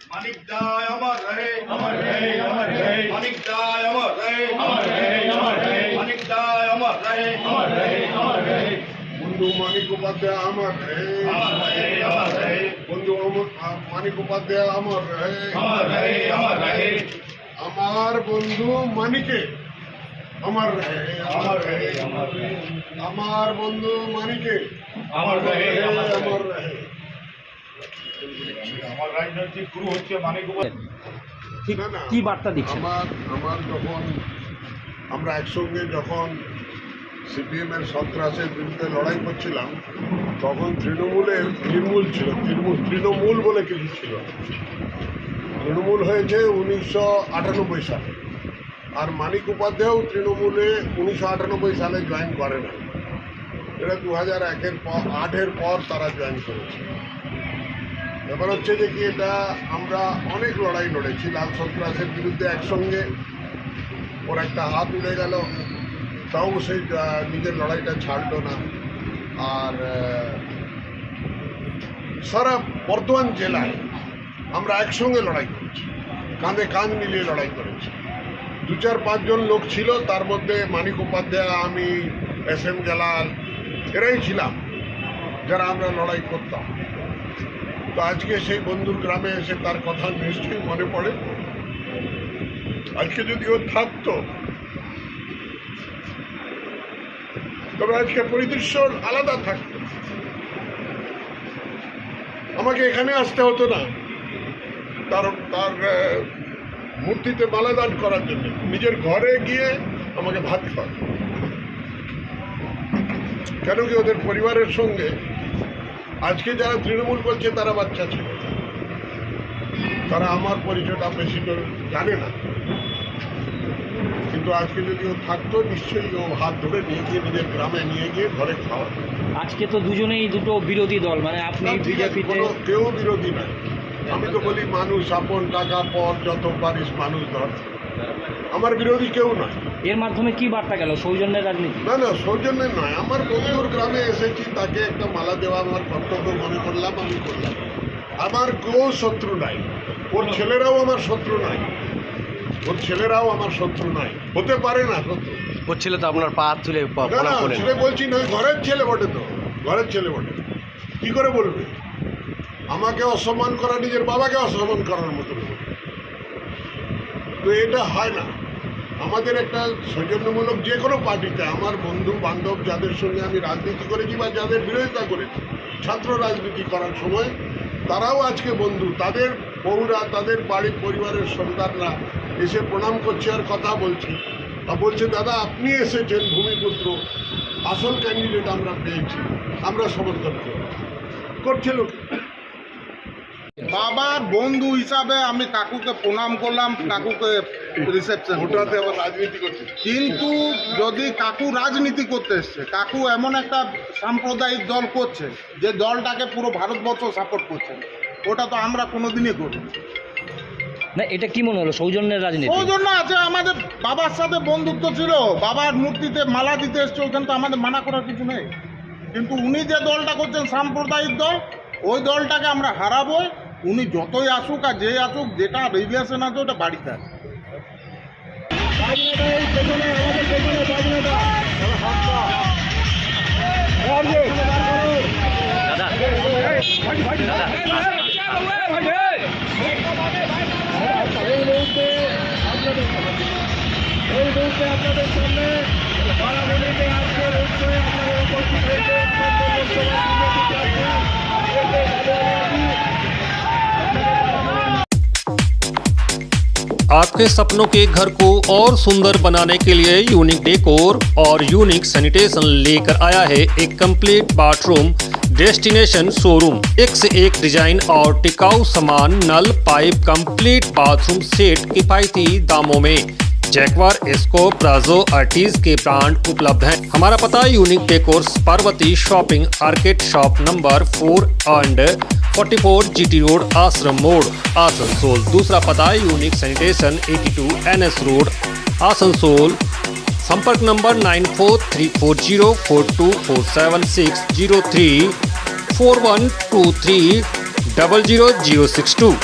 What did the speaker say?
मानिक दाय अमर रहे, अमर रहे, अमर रहे। मानिक दाय अमर रहे, अमर रहे, अमर रहे। मानिक दाय अमर रहे, अमर रहे, अमर रहे। बंधु मानिक उपाध्याय अमर रहे, अमर रहे, अमर रहे। बंधु मानिक उपाध्याय अमर रहे, अमर रहे, अमर रहे। আমার বন্ধু মানিকে अमर रहे, अमर रहे, अमर रहे। আমার বন্ধু মানিকে अमर रहे, अमर रहे। अमर रहे। আমার রাজনৈতিক গুরু হচ্ছে মানিক উপাধ্যায়। ঠিক না, না, কি বার্তা দিচ্ছেন? আমার যখন আমরা একসঙ্গে যখন সিপিএম এর সন্ত্রাসের বিরুদ্ধে লড়াই করছিলাম তখন তৃণমূল ছিল, তৃণমূল বলে কিছু ছিল। তৃণমূল হয়েছে 1998 সালে, আর মানিক উপাধ্যায়ও তৃণমূলে 1998 সালে জয়েন করে না, এটা 2008-এর পর তারা জয়েন করেছে। ব্যাপার হচ্ছে যে কি, এটা আমরা অনেক লড়াই লড়েছি লাল সন্ত্রাসের বিরুদ্ধে একসঙ্গে। ওর একটা হাত উড়ে গেল, তাও সেই নিজের লড়াইটা ছাড়লো না। আর সারা বর্ধমান জেলায় আমরা একসঙ্গে লড়াই করেছি, কাঁধে কাঁধ মিলিয়ে লড়াই করেছি। 2-4-5 জন লোক ছিল, তার মধ্যে মানিক উপাধ্যায়, আমি, SM জালাল, এরাই ছিলাম যারা আমরা লড়াই করতাম। তো আজকে সেই বন্ধুর গ্রামে এসে তার কথা নিশ্চয়ই মনে পড়ে। আজকে যদি ও থাকতো তবে আজকে পরিদৃশ্য আলাদা থাকতো, আমাকে এখানে আসতে হতো না তার মূর্তিতে মালাদান করার জন্য। নিজের ঘরে গিয়ে আমাকে ভাত খাওয়া, কেন কি ওদের পরিবারের সঙ্গে আজকে যারা তৃণমূল করছে তারা বাচ্চা ছিল, তারা আমার পরিচয়টা বেশি করে জানে না। কিন্তু আজকে যদি ও থাকতো নিশ্চয়ই ও হাত ধরে নিয়ে গিয়ে নিজের গ্রামে নিয়ে গিয়ে ঘরে খাওয়া। আজকে তো দুজনেই দুটো বিরোধী দল, মানে আপনি বিজেপিতে। কেউ বিরোধী নাই, আমি তো বলি মানুষ আপন, টাকা পর যত পারিস মানুষ ধর। আমার বিরোধী কেউ নয়। এর মাধ্যমে কি বার্তা গেল? সৌজন্যের রাজনীতি? না না, সৌজন্যের নয়, আমার বন্ধুর গ্রামে এসেছি, তাকে একটা মালা দেওয়া আমার কর্তব্য মনে করলাম, আমি করলাম। আমার কেউ শত্রু নাই, ওর ছেলেরাও আমার শত্রু নাই, ওর ছেলেরাও আমার শত্রু নাই, হতে পারে না শত্রু। ওর ছেলে তো আপনার পা তুলে না না, ছেলে বলছি না, ঘরের ছেলে বটে, তো ঘরের ছেলে বটে, কি করে বলবে? আমাকে অসম্মান করা নিজের বাবাকে অসম্মান করার মতো। তো এটা হয় না। আমাদের একটা সৌজন্যমূলক যে কোনো পার্টিতে আমার বন্ধু বান্ধব যাদের সঙ্গে আমি রাজনীতি করেছি বা যাদের বিরোধিতা করেছি ছাত্র রাজনীতি করার সময়, তারাও আজকে বন্ধু। তাদের বউরা, তাদের বাড়ির পরিবারের সন্তানরা এসে প্রণাম করছে আর কথা বলছে, তা বলছে দাদা আপনি এসেছেন ভূমিপুত্র, আসল ক্যান্ডিডেট আমরা পেয়েছি, আমরা সমর্থন করছে লোক। বাবার বন্ধু হিসাবে আমি কাকুকে প্রণাম করলাম, কাকুকে রিসেপশন। ওটাতে আবার রাজনীতি করছে। কিন্তু যদি কাকু রাজনীতি করতে এসছে, কাকু এমন একটা সাম্প্রদায়িক দল করছে যে দলটাকে পুরো ভারতবর্ষ সাপোর্ট করছে, ওটা তো আমরা কোনোদিনই করি না। এটা কি মনে হলো সৌজন্যের রাজনীতি? ওই জন্য আছে, আমাদের বাবার সাথে বন্ধুত্ব ছিল, বাবার মূর্তিতে মালা দিতে এসছে, ওখানে তো আমাদের মানা করার কিছু নেই। কিন্তু উনি যে দলটা করছেন সাম্প্রদায়িক দল, ওই দলটাকে আমরা হারাবো। উনি যতই আসুক আর যে আসুক, যেটা রিলেশন আছে ওটা বাড়িতে আছে। आपके सपनों के घर को और सुंदर बनाने के लिए यूनिक डेकोर और यूनिक सैनिटेशन लेकर आया है एक कंप्लीट बाथरूम डेस्टिनेशन शोरूम। एक से एक डिजाइन और टिकाऊ सामान, नल, पाइप, कंप्लीट बाथरूम सेट किफायती दामों में। जैक्वार, एस्को, प्राजो, आर्टिज के ब्रांड उपलब्ध हैं। हमारा पता unique decor, Parvati shopping arcade, shop number 4 and 44 GT road, आश्रम मोड़, आसनसोल। दूसरा पता unique sanitation 82 NS road, Asansol. संपर्क नंबर 943404247603 4123000062।